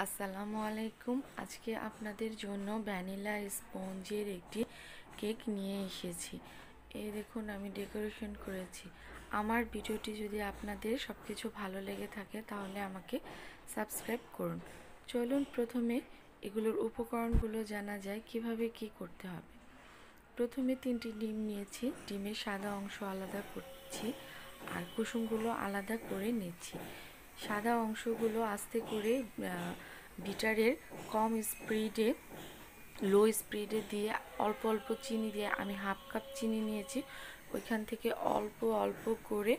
আসসালামু আলাইকুম। আজকে আপনাদের জন্য ভ্যানিলা স্পঞ্জের একটি কেক নিয়ে এসেছি। এই দেখুন আমি ডেকোরেশন করেছি। আমার ভিডিওটি যদি আপনাদের সব কিছু ভালো লেগে থাকে তাহলে আমাকে সাবস্ক্রাইব করুন। চলুন প্রথমে এগুলোর উপকরণগুলো জানা যায় কিভাবে কি করতে হবে। প্রথমে 3টি ডিম নিয়েছি, ডিমের সাদা অংশ আলাদা করছি আর কুসুমগুলো আলাদা করে নিচ্ছি। সাদা অংশগুলো আস্তে করে বিটারের কম স্পিডে লো স্পিডে দিয়ে অল্প অল্প চিনি দিয়ে আমি হাফ কাপ চিনি নিয়েছি, ওইখান থেকে অল্প অল্প করে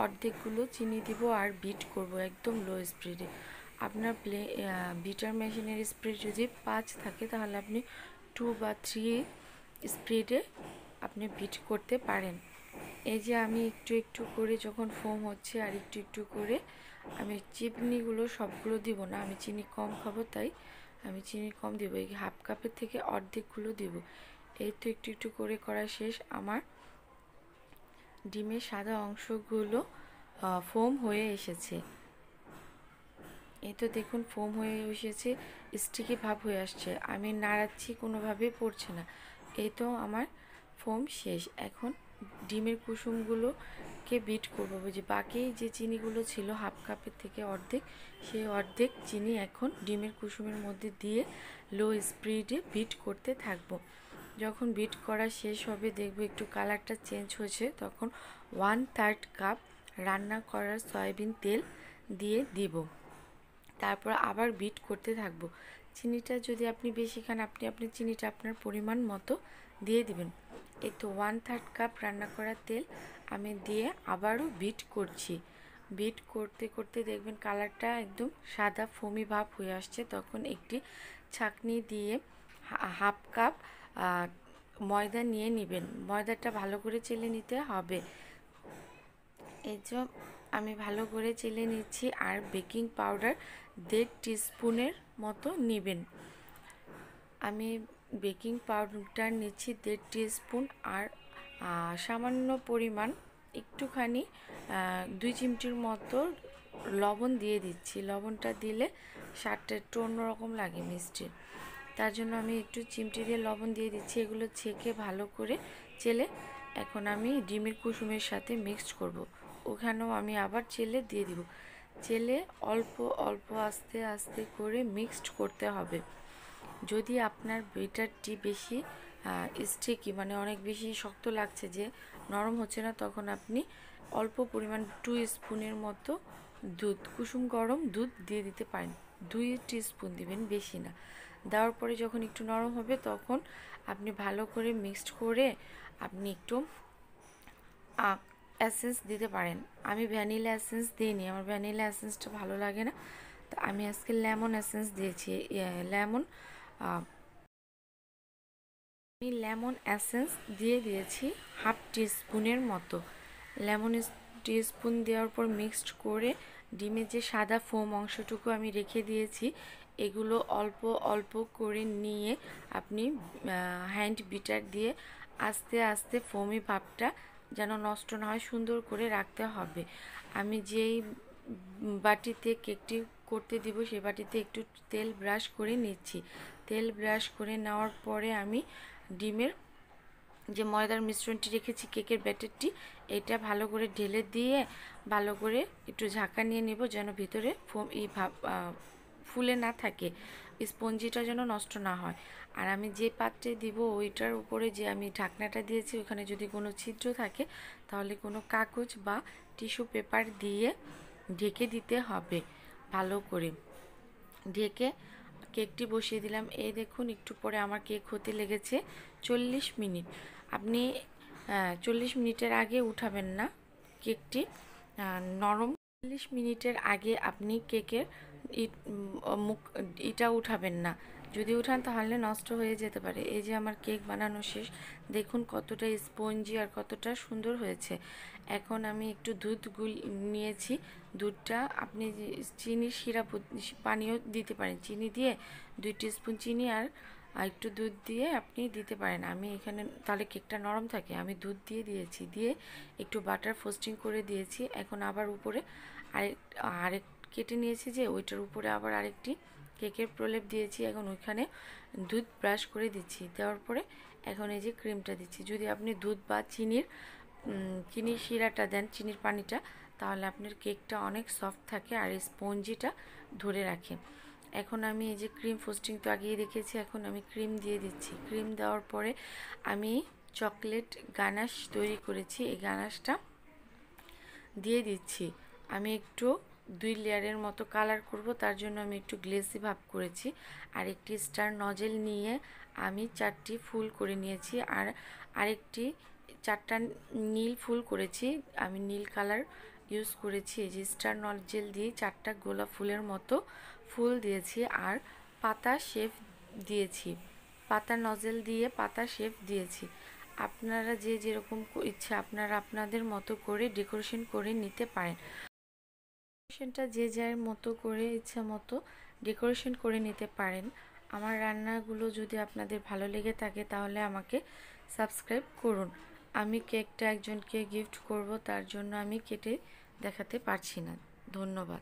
অর্ধেকগুলো চিনি দিব আর বিট করব একদম লো স্পিডে। আপনার বিটার মেশিনের স্পিড যদি 5 থাকে তাহলে আপনি 2 বা 3 স্পিডে আপনি বিট করতে পারেন। এই যে আমি একটু একটু করে যখন ফোম হচ্ছে আর একটু একটু করে আমি চিনিগুলো সবগুলো দিব না, আমি চিনি কম খাবো তাই আমি চিনি কম দিব। এই হাফ কাপের থেকে অর্ধেকগুলো দিব। এই তো একটু একটু করে করা শেষ। আমার ডিমের সাদা অংশগুলো ফোম হয়ে এসেছে। এই তো দেখুন ফোম হয়ে এসেছে, স্টিকি ভাব হয়ে আসছে, আমি নাড়াচ্ছি কোনোভাবে পড়ছে না। এই তো আমার ফোম শেষ। এখন ডিমের কুসুমগুলোকে বিট করবো, যে বাকি যে চিনিগুলো ছিল হাফ কাপের থেকে অর্ধেক, সেই অর্ধেক চিনি এখন ডিমের কুসুমের মধ্যে দিয়ে লো স্পিডে বিট করতে থাকবো। যখন বিট করা শেষ হবে দেখবো একটু কালারটা চেঞ্জ হয়েছে, তখন 1/3 কাপ রান্না করার সয়াবিন তেল দিয়ে দিব। তারপর আবার বিট করতে থাকবো। চিনিটা যদি আপনি বেশি খান আপনি চিনিটা আপনার পরিমাণ মতো দিয়ে দিবেন। এই তো 1/3 কাপ রান্না করা তেল আমি দিয়ে আবারও বিট করছি। বিট করতে করতে দেখবেন কালারটা একদম সাদা ফোমি ভাব হয়ে আসছে, তখন একটি ছাঁকনি দিয়ে হাফ কাপ ময়দা নিয়ে নেবেন। ময়দাটা ভালো করে চেলে নিতে হবে। এই যে আমি ভালো করে চেলে নিচ্ছি। আর বেকিং পাউডার 1.5 টিস্পুনের মতো নেবেন। আমি বেকিং পাউডার নিচ্ছি 1.5 টিস্পুন আর সামান্য পরিমাণ একটুখানি 2 চিমটির মতো লবণ দিয়ে দিচ্ছি। লবণটা দিলে স্বাদটা একটু অন্যরকম লাগে মিষ্টির, তার জন্য আমি একটু চিমটি দিয়ে লবণ দিয়ে দিচ্ছি। এগুলো ছেঁকে ভালো করে চেলে এখন আমি ডিমের কুসুমের সাথে মিক্সড করব। ওখানেও আমি আবার চেলে দিয়ে দিব। চেলে অল্প অল্প আস্তে আস্তে করে মিক্সড করতে হবে। যদি আপনার বেটারটি বেশি স্টিকি মানে অনেক বেশি শক্ত লাগছে, যে নরম হচ্ছে না, তখন আপনি অল্প পরিমাণ 2 স্পুনের মতো দুধ, কুসুম গরম দুধ দিয়ে দিতে পারেন। 2 টিস্পুন দিবেন, বেশি না। দেওয়ার পরে যখন একটু নরম হবে তখন আপনি ভালো করে মিক্সড করে আপনি একটু এসেন্স দিতে পারেন। আমি ভ্যানিলা এসেন্স দিইনি, আমার ভ্যানিলা এসেন্সটা ভালো লাগে না, তো আমি আজকে লেমন এসেন্স দিয়েছি। আমি লেমন এসেন্স দিয়ে দিয়েছি হাফ টিস্পুনের মতো। লেমন টিস্পুন দেওয়ার পর মিক্সড করে ডিমের যে সাদা ফোম অংশটুকু আমি রেখে দিয়েছি, এগুলো অল্প অল্প করে নিয়ে আপনি হ্যান্ড বিটার দিয়ে আস্তে আস্তে ফোমি ভাবটা যেন নষ্ট না হয় সুন্দর করে রাখতে হবে। আমি যেই বাটিতে কেকটি করতে দিব সেই বাটিতে একটু তেল ব্রাশ করে নিচ্ছি। তেল ব্রাশ করে নেওয়ার পরে আমি ডিমের যে ময়দার মিশ্রণটি রেখেছি কেকের ব্যাটারটি, এটা ভালো করে ঢেলে দিয়ে ভালো করে একটু ঝাঁকা নিয়ে নেব, যেন ভিতরে ফুলে না থাকে, স্পঞ্জিটা যেন নষ্ট না হয়। আর আমি যে পাত্রে দিব ওইটার উপরে যে আমি ঢাকনাটা দিয়েছি ওখানে যদি কোনো ছিদ্র থাকে তাহলে কোনো কাগজ বা টিস্যু পেপার দিয়ে ঢেকে দিতে হবে। ভালো করে ঢেকে কেকটি বসিয়ে দিলাম। এই দেখুন একটু পরে আমার কেক হতে লেগেছে 40 মিনিট। আপনি 40 মিনিটের আগে উঠাবেন না কেকটি, নরম 40 মিনিটের আগে আপনি কেকের মুখ এটা উঠাবেন না, যদি উঠান তাহলে নষ্ট হয়ে যেতে পারে। এই যে আমার কেক বানানো শেষ, দেখুন কতটা স্পঞ্জি আর কতটা সুন্দর হয়েছে। এখন আমি একটু দুধ নিয়েছি, দুধটা আপনি চিনি সিরাপ পানিও দিতে পারেন, চিনি দিয়ে 2 টিস্পুন চিনি আর একটু দুধ দিয়ে আপনি দিতে পারেন। আমি এখানে তাহলে কেকটা নরম থাকে, আমি দুধ দিয়ে দিয়েছি, দিয়ে একটু বাটার ফ্রস্টিং করে দিয়েছি। এখন আবার উপরে আরেক আরেক কেটে নিয়েছি যে ওইটার উপরে আবার আরেকটি কেকের প্রলেপ দিয়েছি, এখন ওইখানে দুধ ব্রাশ করে দিচ্ছি। দেওয়ার পরে এখন এই যে ক্রিমটা দিচ্ছি। যদি আপনি দুধ বা চিনির শিরাটা দেন, চিনির পানিটা, তাহলে আপনার কেকটা অনেক সফট থাকে আর স্পঞ্জিটা ধরে রাখে। এখন আমি এই যে ক্রিম ফ্রস্টিং তো আগেই রেখেছি, এখন আমি ক্রিম দিয়ে দিচ্ছি। ক্রিম দেওয়ার পরে আমি চকলেট গানাশ তৈরি করেছি, এই গানাশটা দিয়ে দিচ্ছি। আমি একটু 2 লেয়ারের মতো কালার করব, তার জন্য আমি একটু গ্লেসি ভাব করেছি। আর একটি স্টার নজেল নিয়ে আমি 4টি ফুল করে নিয়েছি, আর আরেকটি 4টা নীল ফুল করেছি। আমি নীল কালার ইউজ করেছি। এই যে স্টার নজেল দিয়ে 4টা গোলাপ ফুলের মতো ফুল দিয়েছি, আর পাতা শেপ দিয়েছি। পাতা নজেল দিয়ে পাতা শেপ দিয়েছি। আপনারা যে যেরকম ইচ্ছা আপনারা আপনাদের মতো করে ডেকোরেশন করে নিতে পারেন। ডেকোরেশনটা যে যার মতো করে ইচ্ছা মতো ডেকোরেশন করে নিতে পারেন। আমার রান্নাগুলো যদি আপনাদের ভালো লেগে থাকে তাহলে আমাকে সাবস্ক্রাইব করুন। আমি কেকটা একজনকে গিফট করব, তার জন্য আমি কেটে দেখাতে পারছি না। ধন্যবাদ।